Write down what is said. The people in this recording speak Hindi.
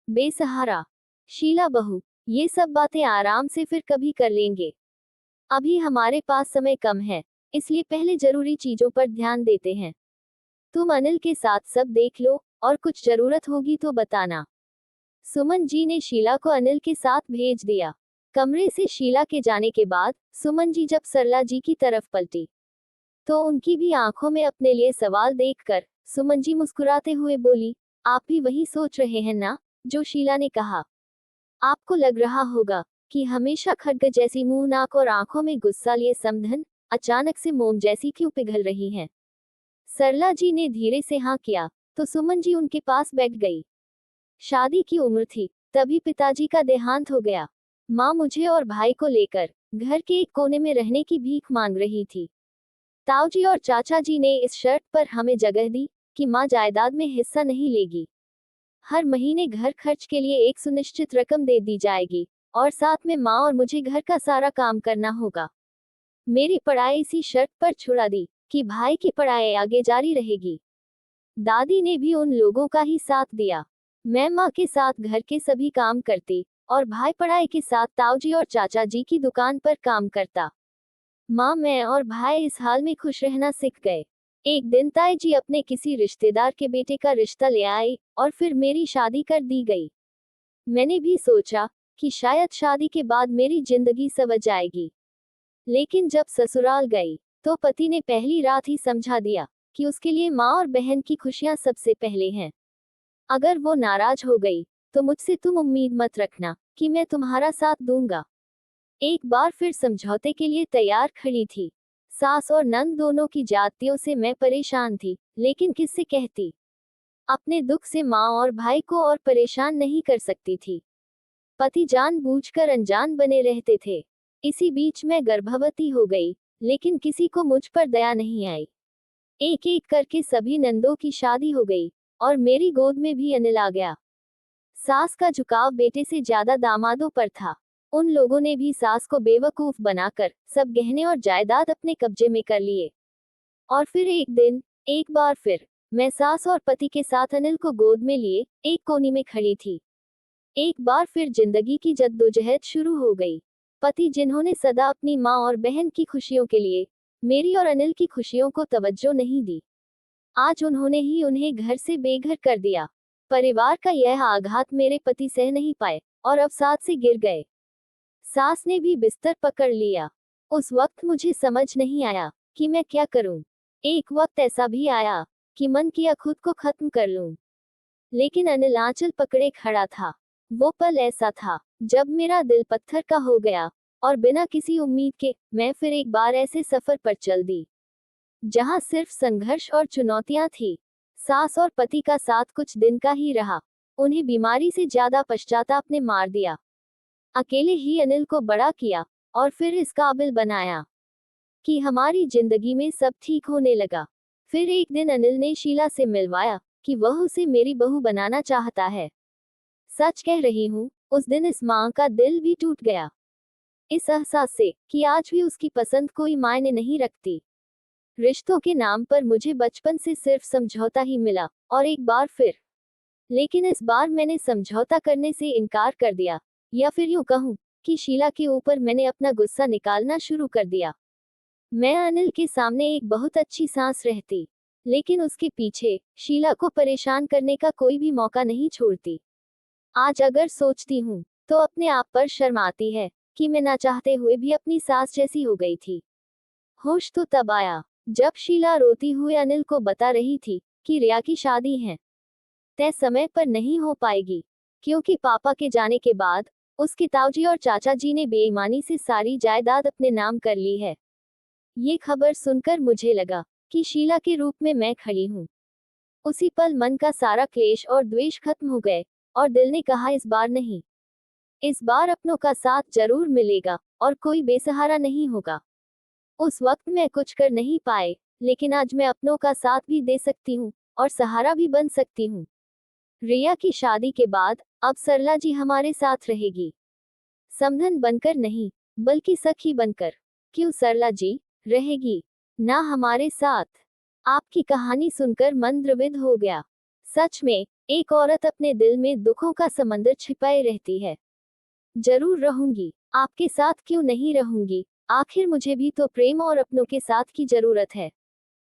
बेसहारा। शीला बहू, ये सब बातें आराम से फिर कभी कर लेंगे। अभी हमारे पास समय कम है, इसलिए पहले जरूरी चीजों पर ध्यान देते हैं। तुम अनिल के साथ सब देख लो, और कुछ जरूरत होगी तो बताना। सुमन जी ने शीला को अनिल के साथ भेज दिया। कमरे से शीला के जाने के बाद सुमन जी जब सरला जी की तरफ पलटी, तो उनकी भी आंखों में अपने लिए सवाल देखकर सुमन जी मुस्कुराते हुए बोली, आप भी वही सोच रहे हैं ना जो शीला ने कहा। आपको लग रहा होगा कि हमेशा खड्ग जैसी मुंह नाक और आंखों में गुस्सा लिए समधन अचानक से मोम जैसी क्यों पिघल रही हैं। सरला जी ने धीरे से हाँ किया, तो सुमन जी उनके पास बैठ गई। शादी की उम्र थी, तभी पिताजी का देहांत हो गया। माँ मुझे और भाई को लेकर घर के एक कोने में रहने की भीख मांग रही थी। ताऊजी और चाचा जी ने इस शर्त पर हमें जगह दी कि माँ जायदाद में हिस्सा नहीं लेगी। हर महीने घर खर्च के लिए एक सुनिश्चित रकम दे दी जाएगी, और साथ में माँ और मुझे घर का सारा काम करना होगा। मेरी पढ़ाई इसी शर्त पर छुड़ा दी कि भाई की पढ़ाई आगे जारी रहेगी। दादी ने भी उन लोगों का ही साथ दिया। मैं माँ के साथ घर के सभी काम करती, और भाई पढ़ाई के साथ ताऊजी और चाचा जी की दुकान पर काम करता। माँ, मैं और भाई इस हाल में खुश रहना सीख गए। एक दिन ताई जी अपने किसी रिश्तेदार के बेटे का रिश्ता ले आई, और फिर मेरी शादी कर दी गई। मैंने भी सोचा कि शायद शादी के बाद मेरी जिंदगी संवर जाएगी। लेकिन जब ससुराल गई, तो पति ने पहली रात ही समझा दिया कि उसके लिए माँ और बहन की खुशियां सबसे पहले हैं। अगर वो नाराज हो गई, तो मुझसे तुम उम्मीद मत रखना कि मैं तुम्हारा साथ दूंगा। एक बार फिर समझौते के लिए तैयार खड़ी थी। सास और नंद दोनों की जातियों से मैं परेशान थी, लेकिन किससे कहती। अपने दुख से माँ और भाई को और परेशान नहीं कर सकती थी। पति जानबूझकर अनजान बने रहते थे। इसी बीच मैं गर्भवती हो गई, लेकिन किसी को मुझ पर दया नहीं आई। एक एक करके सभी नंदों की शादी हो गई, और मेरी गोद में भी अनिल आ गया। सास का झुकाव बेटे से ज्यादा दामादों पर था। उन लोगों ने भी सास को बेवकूफ बनाकर सब गहने और जायदाद अपने कब्जे में कर लिए। और फिर एक दिन, एक बार फिर, मैं सास और पति के साथ अनिल को गोद में लिए एक कोने में खड़ी थी। एक बार फिर जिंदगी की जद्दोजहद शुरू हो गई। पति जिन्होंने सदा अपनी माँ और बहन की खुशियों के लिए मेरी और अनिल की खुशियों को तवज्जो नहीं दी, आज उन्होंने ही उन्हें घर से बेघर कर दिया। परिवार का यह आघात मेरे पति सह नहीं पाए, और अवसाद से गिर गए। सास ने भी बिस्तर पकड़ लिया। उस वक्त मुझे समझ नहीं आया कि मैं क्या करूं। एक वक्त ऐसा भी आया कि मन किया खुद को खत्म कर लूं, लेकिन अनिल आंचल पकड़े खड़ा था। वो पल ऐसा था जब मेरा दिल पत्थर का हो गया, और बिना किसी उम्मीद के मैं फिर एक बार ऐसे सफर पर चल दी, जहां सिर्फ संघर्ष और चुनौतियां थी। सास और पति का साथ कुछ दिन का ही रहा। उन्हें बीमारी से ज्यादा पश्चाताप ने मार दिया। अकेले ही अनिल को बड़ा किया, और फिर इस काबिल बनाया कि हमारी जिंदगी में सब ठीक होने लगा। फिर एक दिन अनिल ने शीला से मिलवाया कि वह उसे मेरी बहू बनाना चाहता है। सच कह रही हूँ, उस दिन इस माँ का दिल भी टूट गया, इस एहसास से कि आज भी उसकी पसंद कोई मायने नहीं रखती। रिश्तों के नाम पर मुझे बचपन से सिर्फ समझौता ही मिला, और एक बार फिर। लेकिन इस बार मैंने समझौता करने से इनकार कर दिया, या फिर यूं कहूं कि शीला के ऊपर मैंने अपना गुस्सा निकालना शुरू कर दिया। मैं अनिल के सामने एक बहुत अच्छी सांस रहती, लेकिन उसके पीछे शीला को परेशान करने का कोई भी मौका नहीं छोड़ती। आज अगर सोचती हूँ, तो अपने आप पर शर्म आती है कि मैं ना चाहते हुए भी अपनी सास जैसी हो गई थी। होश तो तब आया जब शीला रोती हुए अनिल को बता रही थी कि रिया की शादी है तय समय पर नहीं हो पाएगी, क्योंकि पापा के जाने के बाद उसके ताऊजी और चाचा जी ने बेईमानी से सारी जायदाद अपने नाम कर ली है। ये खबर सुनकर मुझे लगा कि शीला के रूप में मैं खड़ी हूँ। उसी पल मन का सारा क्लेश और द्वेष खत्म हो गए, और दिल ने कहा इस बार नहीं। इस बार अपनों का साथ जरूर मिलेगा, और कोई बेसहारा नहीं होगा। उस वक्त मैं कुछ कर नहीं पाए, लेकिन आज मैं अपनों का साथ भी दे सकती हूँ, और सहारा भी बन सकती हूँ। रिया की शादी के बाद अब सरला जी हमारे साथ रहेगी, समधन बनकर नहीं, बल्कि सखी बनकर। क्यों सरला जी रहेगी ना हमारे साथ? आपकी कहानी सुनकर मन द्रवित हो गया। सच में एक औरत अपने दिल में दुखों का समंदर छिपाए रहती है। जरूर रहूंगी, आपके साथ क्यों नहीं रहूंगी, आखिर मुझे भी तो प्रेम और अपनों के साथ की जरूरत है।